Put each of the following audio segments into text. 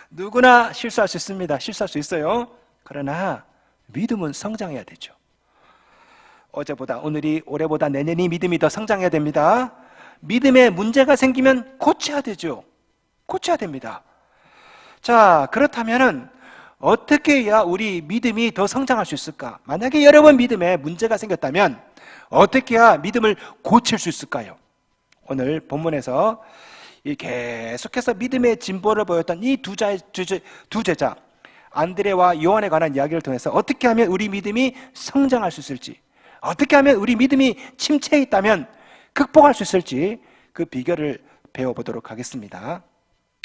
누구나 실수할 수 있습니다. 실수할 수 있어요. 그러나 믿음은 성장해야 되죠. 어제보다 오늘이, 올해보다 내년이 믿음이 더 성장해야 됩니다. 믿음에 문제가 생기면 고쳐야 되죠. 고쳐야 됩니다. 자, 그렇다면은 어떻게 해야 우리 믿음이 더 성장할 수 있을까? 만약에 여러분 믿음에 문제가 생겼다면 어떻게 해야 믿음을 고칠 수 있을까요? 오늘 본문에서 계속해서 믿음의 진보를 보였던 이 두 제자 안드레와 요한에 관한 이야기를 통해서 어떻게 하면 우리 믿음이 성장할 수 있을지, 어떻게 하면 우리 믿음이 침체해 있다면 극복할 수 있을지, 그 비결을 배워보도록 하겠습니다.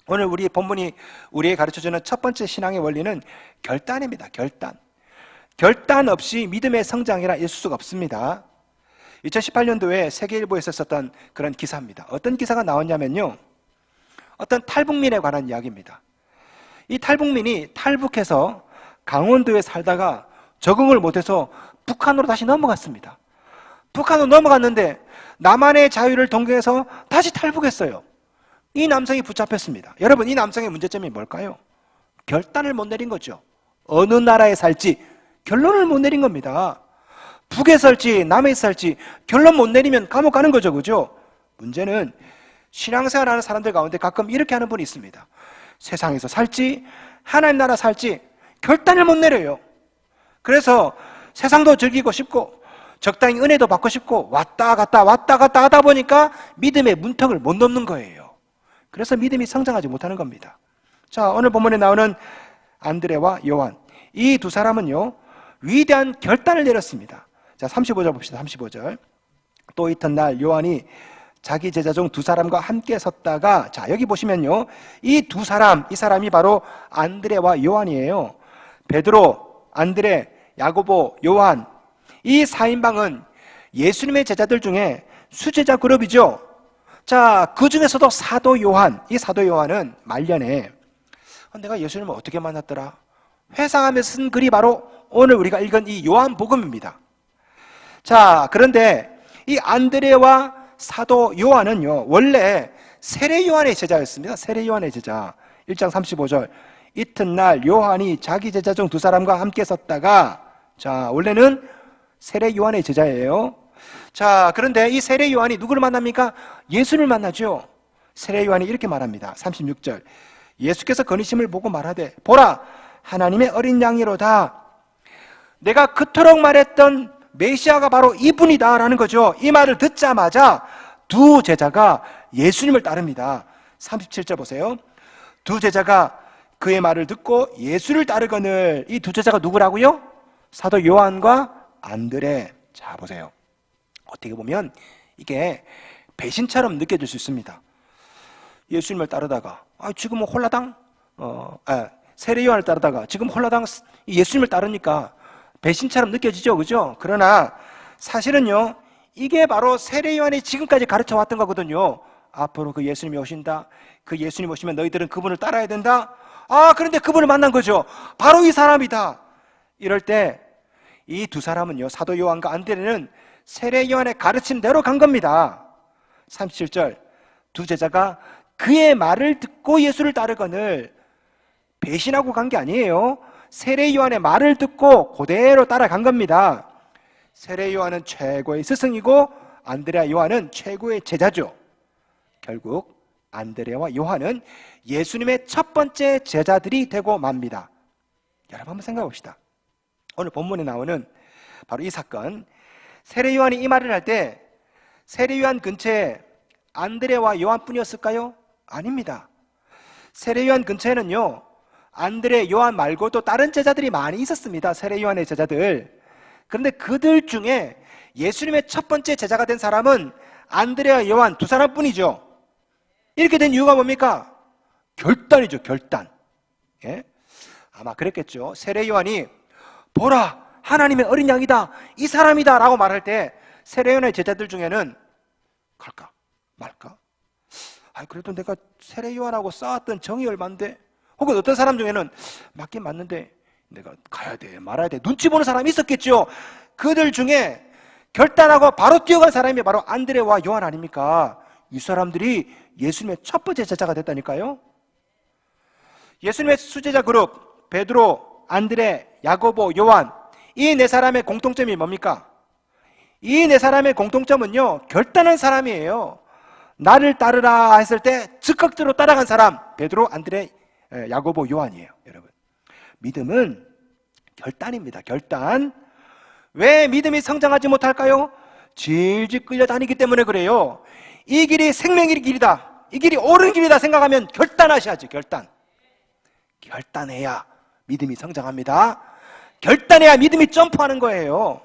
오늘 우리 본문이 우리에게 가르쳐주는 첫 번째 신앙의 원리는 결단입니다. 결단 없이 믿음의 성장이라 있을 수가 없습니다. 2018년도에 세계일보에서 썼던 그런 기사입니다. 어떤 기사가 나왔냐면요, 어떤 탈북민에 관한 이야기입니다. 이 탈북민이 탈북해서 강원도에 살다가 적응을 못해서 북한으로 다시 넘어갔습니다. 북한으로 넘어갔는데 남한의 자유를 동경해서 다시 탈북했어요. 이 남성이 붙잡혔습니다. 여러분, 이 남성의 문제점이 뭘까요? 결단을 못 내린 거죠. 어느 나라에 살지 결론을 못 내린 겁니다. 북에 살지 남에 살지 결론 못 내리면 감옥 가는 거죠. 그죠? 문제는 신앙생활하는 사람들 가운데 가끔 이렇게 하는 분이 있습니다. 세상에서 살지 하나님 나라 살지 결단을 못 내려요. 그래서 세상도 즐기고 싶고 적당히 은혜도 받고 싶고 왔다 갔다 하다 보니까 믿음의 문턱을 못 넘는 거예요. 그래서 믿음이 성장하지 못하는 겁니다. 자, 오늘 본문에 나오는 안드레와 요한, 이 두 사람은요 위대한 결단을 내렸습니다. 자, 35절 봅시다. 35절. 또 이튿날 요한이 자기 제자 중 두 사람과 함께 섰다가, 자, 여기 보시면요, 이 두 사람, 이 사람이 바로 안드레와 요한이에요. 베드로, 안드레, 야고보, 요한, 이 4인방은 예수님의 제자들 중에 수제자 그룹이죠. 자, 그 중에서도 사도 요한, 이 사도 요한은 말년에 내가 예수님을 어떻게 만났더라? 회상하면서 쓴 글이 바로 오늘 우리가 읽은 이 요한복음입니다. 자, 그런데 이 안드레와 사도 요한은요 원래 세례 요한의 제자였습니다. 세례 요한의 제자. 1장 35절. 이튿날 요한이 자기 제자 중 두 사람과 함께 섰다가, 자, 원래는 세례 요한의 제자예요. 자, 그런데 이 세례 요한이 누구를 만납니까? 예수를 만나죠. 세례 요한이 이렇게 말합니다. 36절. 예수께서 거니심을 보고 말하되, 보라, 하나님의 어린 양이로다. 내가 그토록 말했던 메시아가 바로 이분이다 라는 거죠. 이 말을 듣자마자 두 제자가 예수님을 따릅니다. 37절 보세요. 두 제자가 그의 말을 듣고 예수를 따르거늘. 이 두 제자가 누구라고요? 사도 요한과 안드레. 자, 보세요. 어떻게 보면 이게 배신처럼 느껴질 수 있습니다. 예수님을 따르다가 지금은 홀라당 세례 요한을 따르다가 지금 홀라당 예수님을 따르니까 배신처럼 느껴지죠. 그죠? 그러나 사실은요 이게 바로 세례 요한이 지금까지 가르쳐 왔던 거거든요. 앞으로 그 예수님이 오신다. 그 예수님 오시면 너희들은 그분을 따라야 된다. 그런데 그분을 만난 거죠. 바로 이 사람이다. 이럴 때 이 두 사람은요, 사도 요한과 안드레는 세례 요한의 가르침대로 간 겁니다. 37절. 두 제자가 그의 말을 듣고 예수를 따르거늘. 배신하고 간 게 아니에요. 세례 요한의 말을 듣고 그대로 따라간 겁니다. 세례 요한은 최고의 스승이고 안드레와 요한은 최고의 제자죠. 결국 안드레와 요한은 예수님의 첫 번째 제자들이 되고 맙니다. 여러분 한번 생각해 봅시다. 오늘 본문에 나오는 바로 이 사건, 세례 요한이 이 말을 할 때 세례 요한 근처에 안드레와 요한뿐이었을까요? 아닙니다. 세례 요한 근처에는요 안드레, 요한 말고도 다른 제자들이 많이 있었습니다. 세례 요한의 제자들. 그런데 그들 중에 예수님의 첫 번째 제자가 된 사람은 안드레와 요한 두 사람뿐이죠. 이렇게 된 이유가 뭡니까? 결단이죠. 결단. 예? 아마 그랬겠죠. 세례 요한이 보라, 하나님의 어린 양이다, 이 사람이다 라고 말할 때 세례 요한의 제자들 중에는 갈까 말까? 그래도 내가 세례 요한하고 쌓았던 정이 얼만데, 혹은 어떤 사람 중에는 맞긴 맞는데 내가 가야 돼 말아야 돼, 눈치 보는 사람이 있었겠죠. 그들 중에 결단하고 바로 뛰어간 사람이 바로 안드레와 요한 아닙니까? 이 사람들이 예수님의 첫 번째 제자가 됐다니까요. 예수님의 수제자 그룹 베드로, 안드레, 야고보, 요한, 이 네 사람의 공통점이 뭡니까? 이 네 사람의 공통점은요, 결단한 사람이에요. 나를 따르라 했을 때 즉각적으로 따라간 사람, 베드로, 안드레, 야고보, 요한이에요. 여러분, 믿음은 결단입니다. 결단. 왜 믿음이 성장하지 못할까요? 질질 끌려다니기 때문에 그래요. 이 길이 생명의 길이다, 이 길이 옳은 길이다 생각하면 결단하셔야죠. 결단해야 믿음이 성장합니다. 결단해야 믿음이 점프하는 거예요.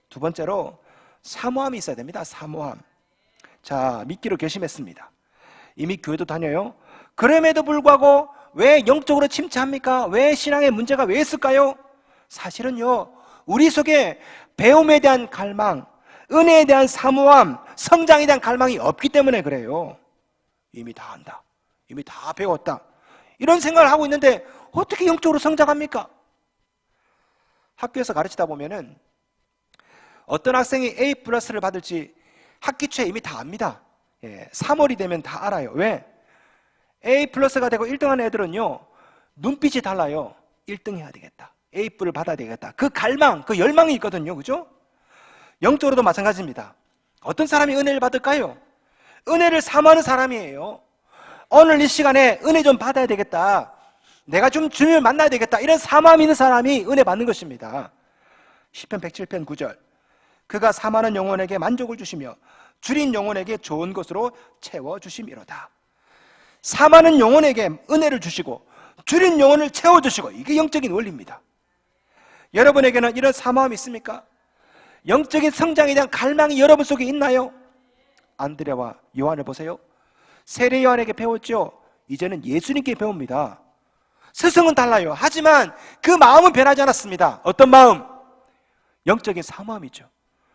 두 번째로 사모함이 있어야 됩니다. 사모함. 자, 믿기로 결심했습니다. 이미 교회도 다녀요. 그럼에도 불구하고 왜 영적으로 침체합니까? 왜 신앙에 문제가 왜 있을까요? 사실은요, 우리 속에 배움에 대한 갈망, 은혜에 대한 사모함, 성장에 대한 갈망이 없기 때문에 그래요. 이미 다 안다, 이미 다 배웠다, 이런 생각을 하고 있는데 어떻게 영적으로 성장합니까? 학교에서 가르치다 보면은 어떤 학생이 A 플러스를 받을지 학기 초에 이미 다 압니다. 3월이 되면 다 알아요. 왜? A 플러스가 되고 1등한 애들은요, 눈빛이 달라요. 1등 해야 되겠다, A뿔을 받아야 되겠다, 그 갈망, 그 열망이 있거든요. 그죠? 영적으로도 마찬가지입니다. 어떤 사람이 은혜를 받을까요? 은혜를 사모하는 사람이에요. 오늘 이 시간에 은혜 좀 받아야 되겠다, 내가 좀 주님을 만나야 되겠다, 이런 사모함 있는 사람이 은혜 받는 것입니다. 시편 107편 9절, 그가 사모하는 영혼에게 만족을 주시며 줄인 영혼에게 좋은 것으로 채워주심이로다. 사모하는 영혼에게 은혜를 주시고 줄인 영혼을 채워주시고, 이게 영적인 원리입니다. 여러분에게는 이런 사모함이 있습니까? 영적인 성장에 대한 갈망이 여러분 속에 있나요? 안드레와 요한을 보세요. 세례 요한에게 배웠죠. 이제는 예수님께 배웁니다. 스승은 달라요. 하지만 그 마음은 변하지 않았습니다. 어떤 마음? 영적인 사모함이죠.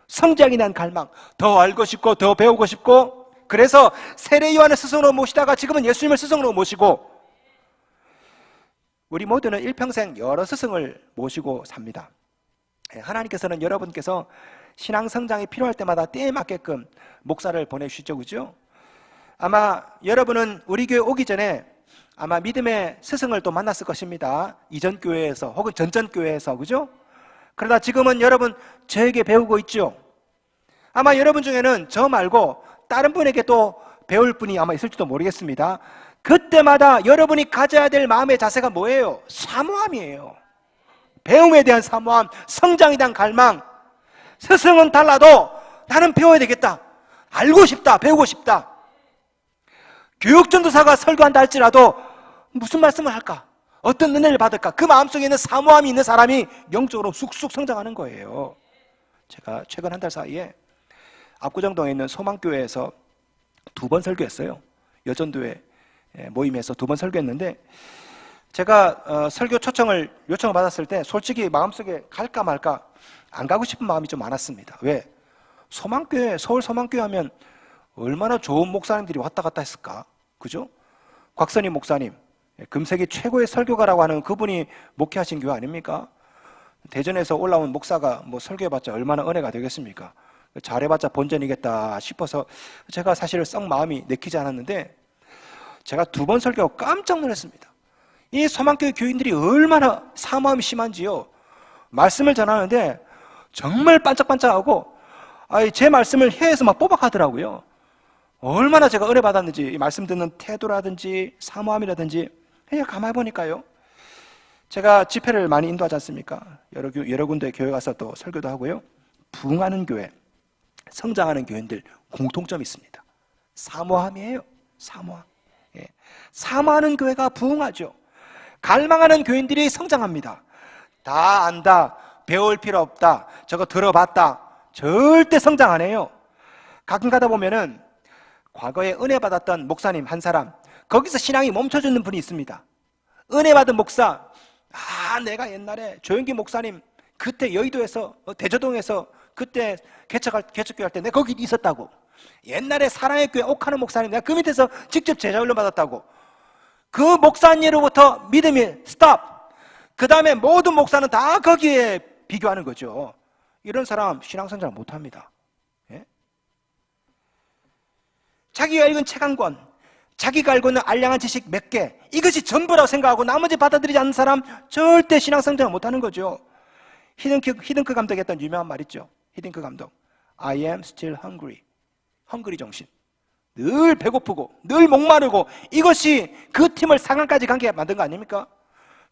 성장에 대한 갈망, 더 알고 싶고 더 배우고 싶고. 그래서 세례 요한을 스승으로 모시다가 지금은 예수님을 스승으로 모시고, 우리 모두는 일평생 여러 스승을 모시고 삽니다. 하나님께서는 여러분께서 신앙 성장이 필요할 때마다 때에 맞게끔 목사를 보내주시죠. 그죠? 아마 여러분은 우리 교회 오기 전에 아마 믿음의 스승을 또 만났을 것입니다. 이전 교회에서 혹은 전전 교회에서. 그죠? 그러다 지금은 여러분 저에게 배우고 있죠. 아마 여러분 중에는 저 말고 다른 분에게 또 배울 분이 아마 있을지도 모르겠습니다. 그때마다 여러분이 가져야 될 마음의 자세가 뭐예요? 사모함이에요. 배움에 대한 사모함, 성장에 대한 갈망. 스승은 달라도 나는 배워야 되겠다, 알고 싶다, 배우고 싶다. 교육전도사가 설교한다 할지라도 무슨 말씀을 할까? 어떤 은혜를 받을까? 그 마음속에 있는 사모함이 있는 사람이 영적으로 쑥쑥 성장하는 거예요. 제가 최근 한 달 사이에 압구정동에 있는 소망교회에서 2번 설교했어요. 여전도회 모임에서 2번 설교했는데, 제가 설교 초청을 요청을 받았을 때 솔직히 마음속에 갈까 말까 안 가고 싶은 마음이 좀 많았습니다. 왜? 소망교회, 서울 소망교회 하면 얼마나 좋은 목사님들이 왔다 갔다 했을까? 그죠? 곽선희 목사님, 금세기 최고의 설교가라고 하는 그분이 목회하신 교회 아닙니까? 대전에서 올라온 목사가 뭐 설교해봤자 얼마나 은혜가 되겠습니까? 잘해봤자 본전이겠다 싶어서 제가 사실 썩 마음이 내키지 않았는데, 제가 2번 설교하고 깜짝 놀랐습니다. 이 소망교회 교인들이 얼마나 사모함이 심한지요. 말씀을 전하는데 정말 반짝반짝하고, 제 말씀을 혀에서 막 뽀박하더라고요. 얼마나 제가 은혜 받았는지, 이 말씀 듣는 태도라든지 사모함이라든지. 그냥 가만히 보니까요, 제가 집회를 많이 인도하지 않습니까? 여러 군데 교회 가서 또 설교도 하고요. 부흥하는 교회, 성장하는 교인들 공통점이 있습니다. 사모함이에요. 사모함. 사모하는 교회가 부흥하죠. 갈망하는 교인들이 성장합니다. 다 안다, 배울 필요 없다, 저거 들어봤다, 절대 성장 안 해요. 가끔 가다 보면은 과거에 은혜 받았던 목사님 한 사람, 거기서 신앙이 멈춰지는 분이 있습니다. 은혜 받은 목사, 내가 옛날에 조영기 목사님 그때 여의도에서 대저동에서 그때 개척교회 할 때 내가 거기 있었다고, 옛날에 사랑의 교회 옥하는 목사님 내가 그 밑에서 직접 제자훈련 받았다고, 그 목사님으로부터 믿음이 스탑. 그 다음에 모든 목사는 다 거기에 비교하는 거죠. 이런 사람 신앙성장 못합니다. 자기가 읽은 책 한 권, 자기가 알고 있는 알량한 지식 몇 개, 이것이 전부라고 생각하고 나머지 받아들이지 않는 사람 절대 신앙 성장을 못하는 거죠. 히딩크 감독이 했던 유명한 말 있죠. 히딩크 감독, I am still hungry. 헝그리 정신. 늘 배고프고 늘 목마르고, 이것이 그 팀을 4강까지 간 게 만든 거 아닙니까?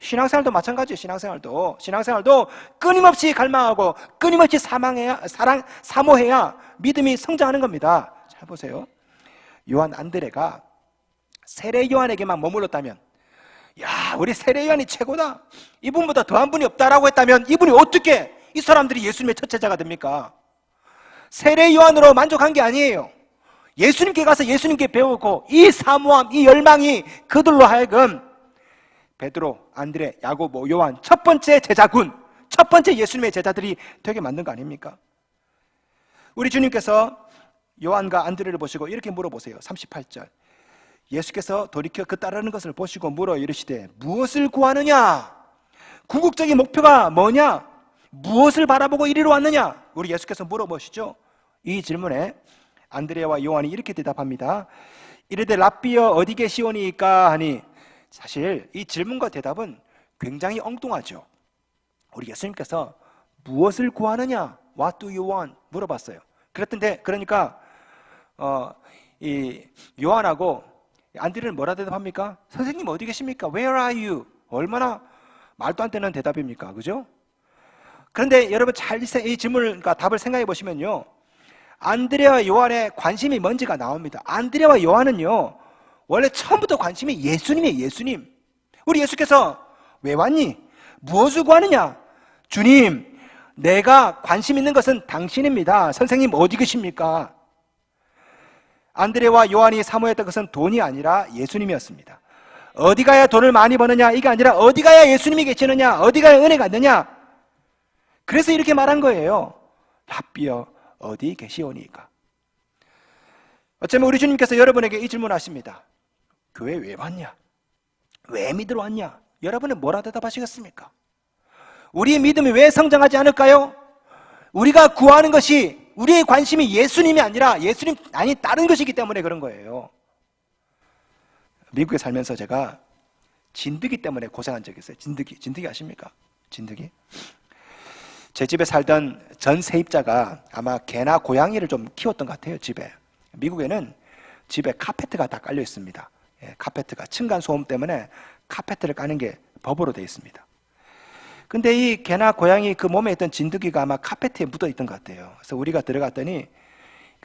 신앙생활도 마찬가지예요. 신앙생활도 끊임없이 갈망하고 끊임없이 사모해야 믿음이 성장하는 겁니다. 잘 보세요. 요한 안드레가 세례 요한에게만 머물렀다면, 야, 우리 세례 요한이 최고다, 이분보다 더한 분이 없다라고 했다면, 이분이 어떻게 이 사람들이 예수님의 첫 제자가 됩니까? 세례 요한으로 만족한 게 아니에요. 예수님께 가서 예수님께 배우고, 이 사모함, 이 열망이 그들로 하여금 베드로, 안드레, 야고보, 요한, 첫 번째 제자군, 첫 번째 예수님의 제자들이 되게 만든 거 아닙니까? 우리 주님께서 요한과 안드레를 보시고 이렇게 물어보세요. 38절. 예수께서 돌이켜 그 따르는 것을 보시고 물어 이르시되, 무엇을 구하느냐? 궁극적인 목표가 뭐냐? 무엇을 바라보고 이리로 왔느냐? 우리 예수께서 물어보시죠. 이 질문에 안드레와 요한이 이렇게 대답합니다. 이르되 랍비여 어디 계시오니까 하니, 사실 이 질문과 대답은 굉장히 엉뚱하죠. 우리 예수님께서 무엇을 구하느냐? What do you want? 물어봤어요. 그러니까 이 요한하고 안드레는 뭐라 대답합니까? 선생님 어디 계십니까? Where are you? 얼마나 말도 안 되는 대답입니까? 그죠? 그런데 여러분 잘 이 질문과 답을 생각해 보시면요, 안드레와 요한의 관심이 뭔지가 나옵니다. 안드레와 요한은요, 원래 처음부터 관심이 예수님이에요. 예수님. 우리 예수께서 왜 왔니? 무엇을 구하느냐? 주님, 내가 관심 있는 것은 당신입니다. 선생님 어디 계십니까? 안드레와 요한이 사모했던 것은 돈이 아니라 예수님이었습니다. 어디 가야 돈을 많이 버느냐, 이게 아니라 어디 가야 예수님이 계시느냐, 어디 가야 은혜가 있느냐. 그래서 이렇게 말한 거예요. 랍비여 어디 계시오니까. 어쩌면 우리 주님께서 여러분에게 이 질문하십니다. 교회 왜 왔냐? 왜 믿으러 왔냐? 여러분은 뭐라 대답하시겠습니까? 우리의 믿음이 왜 성장하지 않을까요? 우리가 구하는 것이, 우리의 관심이 예수님이 아니라 예수님 아니 다른 것이기 때문에 그런 거예요. 미국에 살면서 제가 진드기 때문에 고생한 적이 있어요. 진드기 아십니까? 진드기. 제 집에 살던 전 세입자가 아마 개나 고양이를 좀 키웠던 것 같아요. 집에. 미국에는 집에 카페트가 다 깔려 있습니다. 카페트가 층간 소음 때문에 카페트를 까는 게 법으로 되어 있습니다. 근데 이 개나 고양이 그 몸에 있던 진드기가 아마 카페트에 묻어 있던 것 같아요. 그래서 우리가 들어갔더니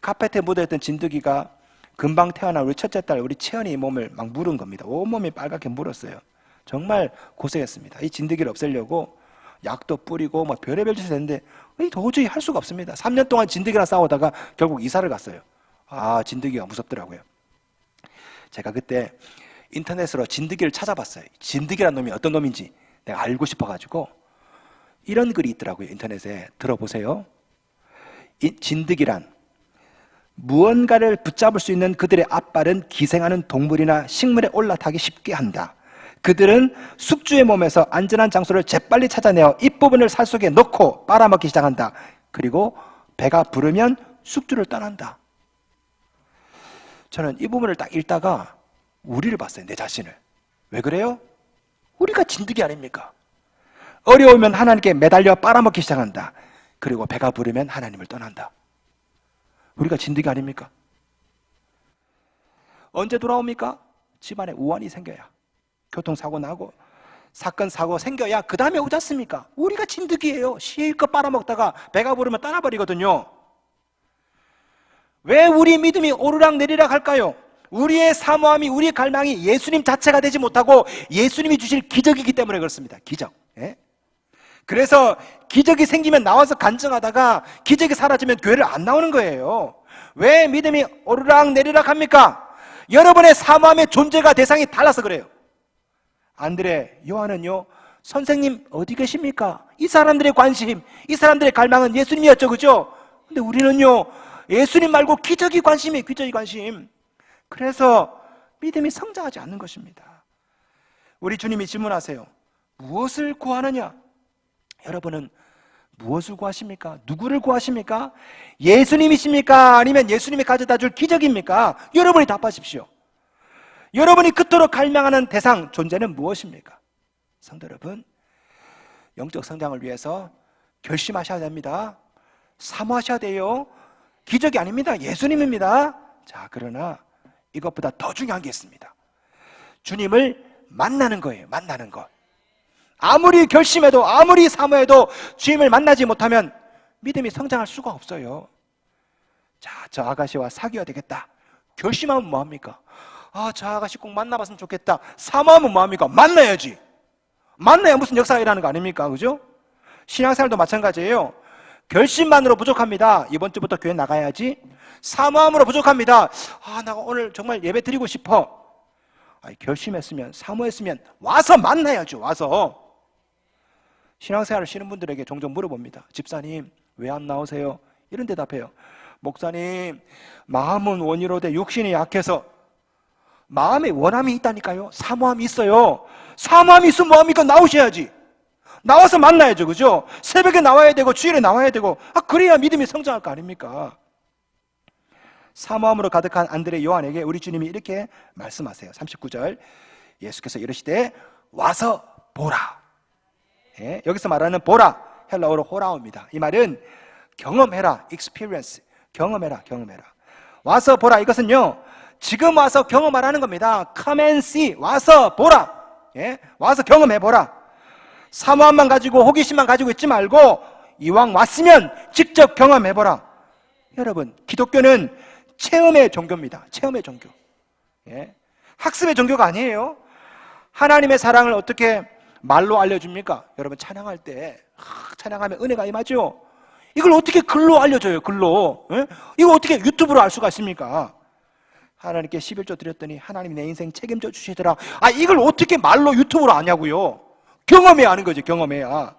카페트에 묻어 있던 진드기가 금방 태어난 우리 첫째 딸 우리 채연이 몸을 막 물은 겁니다. 온몸이 빨갛게 물었어요. 정말 고생했습니다. 이 진드기를 없애려고 약도 뿌리고 뭐 별의별 짓을 했는데 도저히 할 수가 없습니다. 3년 동안 진드기랑 싸우다가 결국 이사를 갔어요. 아, 진드기가 무섭더라고요. 제가 그때 인터넷으로 진드기를 찾아봤어요. 진드기란 놈이 어떤 놈인지 내가 알고 싶어가지고 이런 글이 있더라고요. 인터넷에 들어보세요. 이 진드기란 무언가를 붙잡을 수 있는 그들의 앞발은 기생하는 동물이나 식물에 올라타기 쉽게 한다. 그들은 숙주의 몸에서 안전한 장소를 재빨리 찾아내어 잇부분을 살 속에 넣고 빨아먹기 시작한다. 그리고 배가 부르면 숙주를 떠난다. 저는 이 부분을 딱 읽다가 우리를 봤어요. 내 자신을. 왜 그래요? 우리가 진드기 아닙니까? 어려우면 하나님께 매달려 빨아먹기 시작한다. 그리고 배가 부르면 하나님을 떠난다. 우리가 진드기 아닙니까? 언제 돌아옵니까? 집안에 우환이 생겨야, 교통사고 나고 사건 사고 생겨야 그 다음에 오지 않습니까? 우리가 진드기예요. 실컷 빨아먹다가 배가 부르면 떠나버리거든요. 왜 우리 믿음이 오르락 내리락 할까요? 우리의 사모함이, 우리의 갈망이 예수님 자체가 되지 못하고 예수님이 주실 기적이기 때문에 그렇습니다. 기적. 예? 그래서 기적이 생기면 나와서 간증하다가 기적이 사라지면 교회를 안 나오는 거예요. 왜 믿음이 오르락 내리락 합니까? 여러분의 사모함의 존재가 대상이 달라서 그래요. 안드레, 요한은요, 선생님 어디 계십니까? 이 사람들의 관심, 이 사람들의 갈망은 예수님이었죠. 그죠? 근데 우리는요, 예수님 말고 기적이 관심이에요. 기적이 관심. 그래서 믿음이 성장하지 않는 것입니다. 우리 주님이 질문하세요. 무엇을 구하느냐? 여러분은 무엇을 구하십니까? 누구를 구하십니까? 예수님이십니까? 아니면 예수님이 가져다 줄 기적입니까? 여러분이 답하십시오. 여러분이 그토록 갈망하는 대상, 존재는 무엇입니까? 성도 여러분, 영적 성장을 위해서 결심하셔야 됩니다. 사모하셔야 돼요. 기적이 아닙니다. 예수님입니다. 자, 그러나 이것보다 더 중요한 게 있습니다. 주님을 만나는 거예요. 만나는 것. 아무리 결심해도, 아무리 사모해도 주님을 만나지 못하면 믿음이 성장할 수가 없어요. 자, 저 아가씨와 사귀어야 되겠다. 결심하면 뭐합니까? 아, 저 아가씨 꼭 만나봤으면 좋겠다. 사모하면 뭐합니까? 만나야지. 만나야 무슨 역사가 일어나는 거 아닙니까? 그죠? 신앙생활도 마찬가지예요. 결심만으로 부족합니다. 이번 주부터 교회 나가야지. 사모함으로 부족합니다. 아, 나 오늘 정말 예배 드리고 싶어. 아니, 결심했으면, 사모했으면 와서 만나야죠. 와서. 신앙생활을 쉬는 분들에게 종종 물어봅니다. 집사님, 왜 안 나오세요? 이런 대답해요. 목사님, 마음은 원이로되 육신이 약해서. 마음에 원함이 있다니까요. 사모함이 있어요. 사모함이 있으면 뭐합니까? 나오셔야지. 나와서 만나야죠. 그죠? 새벽에 나와야 되고 주일에 나와야 되고, 그래야 믿음이 성장할 거 아닙니까? 사모함으로 가득한 안드레 요한에게 우리 주님이 이렇게 말씀하세요. 39절, 예수께서 이르시되 와서 보라. 예, 여기서 말하는 보라, 헬라어로 호라오입니다. 이 말은 경험해라, experience, 경험해라. 와서 보라, 이것은요 지금 와서 경험하라는 겁니다. Come and see, 와서 보라. 예, 와서 경험해보라. 사모함만 가지고 호기심만 가지고 있지 말고 이왕 왔으면 직접 경험해보라. 여러분, 기독교는 체험의 종교입니다. 체험의 종교. 예, 학습의 종교가 아니에요. 하나님의 사랑을 어떻게 말로 알려줍니까? 여러분, 찬양할 때 찬양하면 은혜가 임하죠. 이걸 어떻게 글로 알려줘요? 글로. 예? 이거 어떻게 유튜브로 알 수가 있습니까? 하나님께 11조 드렸더니 하나님이 내 인생 책임져 주시더라. 이걸 어떻게 말로 유튜브로 아냐고요? 경험해야 하는 거죠. 경험해야.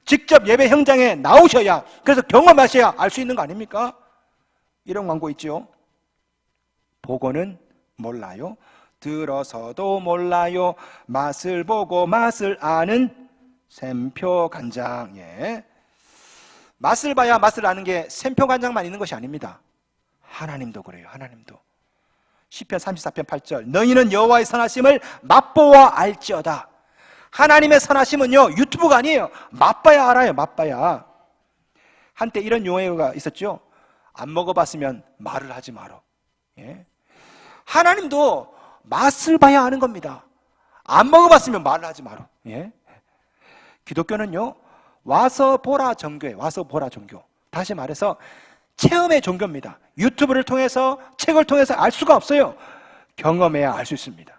직접 예배 현장에 나오셔야, 그래서 경험하셔야 알 수 있는 거 아닙니까? 이런 광고 있죠. 보고는 몰라요, 들어서도 몰라요, 맛을 보고 맛을 아는 샘표 간장. 예. 맛을 봐야 맛을 아는 게 샘표 간장만 있는 것이 아닙니다. 하나님도 그래요. 하나님도. 시편 34편 8절, 너희는 여호와의 선하심을 맛보아 알지어다. 하나님의 선하심은요 유튜브가 아니에요. 맛봐야 알아요. 맛봐야. 한때 이런 용어가 있었죠. 안 먹어봤으면 말을 하지 마라. 예? 하나님도 맛을 봐야 아는 겁니다. 안 먹어봤으면 말을 하지 마라. 예? 기독교는요 와서 보라 종교예요. 와서 보라 종교. 다시 말해서 체험의 종교입니다. 유튜브를 통해서, 책을 통해서 알 수가 없어요. 경험해야 알 수 있습니다.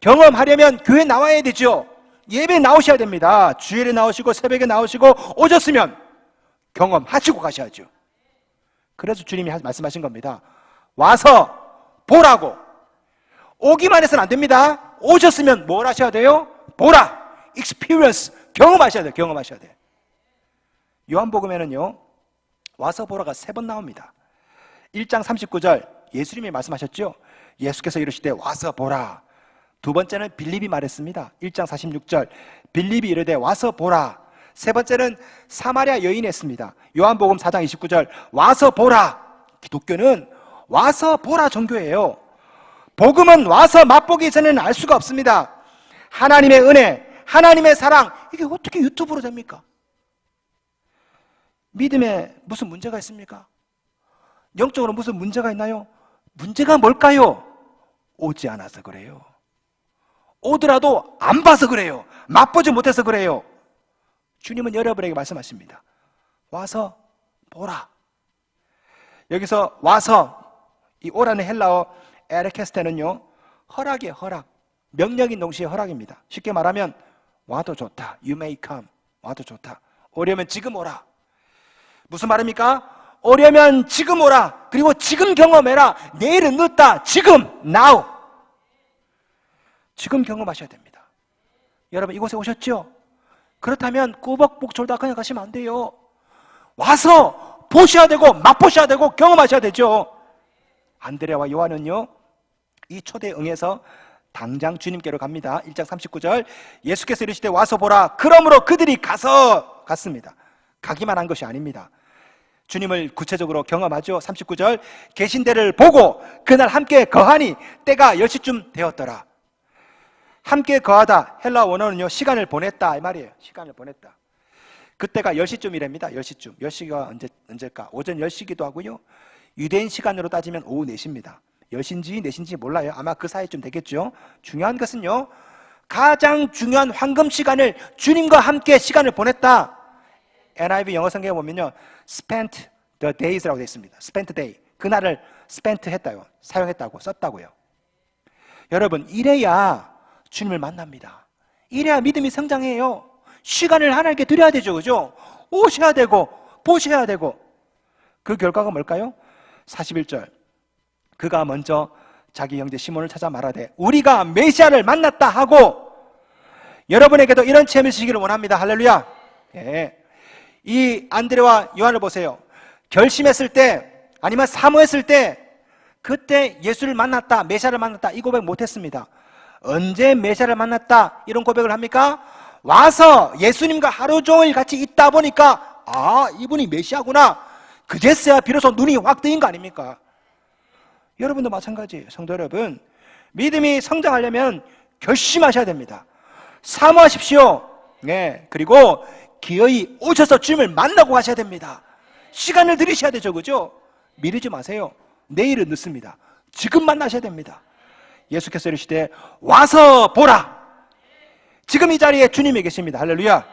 경험하려면 교회 나와야 되죠. 예배 나오셔야 됩니다. 주일에 나오시고 새벽에 나오시고 오셨으면 경험하시고 가셔야죠. 그래서 주님이 말씀하신 겁니다. 와서 보라고. 오기만 해서는 안 됩니다. 오셨으면 뭘 하셔야 돼요? 보라. experience. 경험하셔야 돼요. 경험하셔야 돼요. 요한복음에는요 와서 보라가 3번 나옵니다. 1장 39절 예수님이 말씀하셨죠. 예수께서 이르시되 와서 보라. 두 번째는 빌립이 말했습니다. 1장 46절 빌립이 이르되 와서 보라. 세 번째는 사마리아 여인이 했습니다. 요한복음 4장 29절 와서 보라. 기독교는 와서 보라 종교예요. 복음은 와서 맛보기 전에는 알 수가 없습니다. 하나님의 은혜, 하나님의 사랑, 이게 어떻게 유튜브로 됩니까? 믿음에 무슨 문제가 있습니까? 영적으로 무슨 문제가 있나요? 문제가 뭘까요? 오지 않아서 그래요. 오더라도 안 봐서 그래요. 맛보지 못해서 그래요. 주님은 여러분에게 말씀하십니다. 와서 보라. 여기서 와서, 이 오라는 헬라어 에르케스테는요 허락이에요. 허락. 명령인 동시에 허락입니다. 쉽게 말하면 와도 좋다. You may come. 와도 좋다. 오려면 지금 오라. 무슨 말입니까? 오려면 지금 오라. 그리고 지금 경험해라. 내일은 늦다. 지금, now. 지금 경험하셔야 됩니다. 여러분, 이곳에 오셨죠? 그렇다면 꾸벅북 졸다 그냥 가시면 안 돼요. 와서 보셔야 되고 맛보셔야 되고 경험하셔야 되죠. 안드레와 요한은요 이 초대에 응해서 당장 주님께로 갑니다. 1장 39절 예수께서 이르시되 와서 보라. 그러므로 그들이 갔습니다. 가기만 한 것이 아닙니다. 주님을 구체적으로 경험하죠. 39절, 계신 데를 보고 그날 함께 거하니 때가 10시쯤 되었더라. 함께 거하다, 헬라 원어는요, 시간을 보냈다 이 말이에요. 시간을 보냈다. 그때가 10시쯤이랍니다. 10시쯤. 10시가 언제일까? 오전 10시기도 하고요, 유대인 시간으로 따지면 오후 4시입니다. 10시인지 4시인지 몰라요. 아마 그 사이쯤 되겠죠. 중요한 것은요, 가장 중요한 황금 시간을 주님과 함께 시간을 보냈다. NIV 영어 성경에 보면요, spent the days라고 되어 있습니다. spent day, 그날을 spent 했다요, 사용했다고, 썼다고요. 여러분, 이래야 주님을 만납니다. 이래야 믿음이 성장해요. 시간을 하나님께 드려야 되죠, 그죠? 오셔야 되고 보셔야 되고. 그 결과가 뭘까요? 41절, 그가 먼저 자기 형제 시몬을 찾아 말하되 우리가 메시아를 만났다 하고. 여러분에게도 이런 체험이 있으시기를 원합니다. 할렐루야. 예. 이 안드레와 요한을 보세요. 결심했을 때, 아니면 사모했을 때, 그때 예수를 만났다, 메시아를 만났다, 이 고백 못했습니다. 언제 메시아를 만났다 이런 고백을 합니까? 와서 예수님과 하루 종일 같이 있다 보니까, 아, 이분이 메시아구나, 그제서야 비로소 눈이 확 뜨인 거 아닙니까? 여러분도 마찬가지예요. 성도 여러분, 믿음이 성장하려면 결심하셔야 됩니다. 사모하십시오. 네, 그리고 기어이 오셔서 주님을 만나고 가셔야 됩니다. 시간을 들이셔야 되죠, 그죠? 미루지 마세요. 내일은 늦습니다. 지금 만나셔야 됩니다. 예수께서 이르시되 와서 보라. 지금 이 자리에 주님이 계십니다. 할렐루야.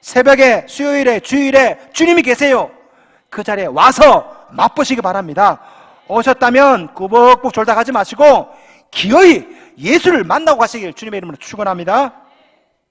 새벽에, 수요일에, 주일에 주님이 계세요. 그 자리에 와서 맛보시기 바랍니다. 오셨다면 꾸벅꾸벅 졸다 가지 마시고 기어이 예수를 만나고 가시길 주님의 이름으로 축원합니다.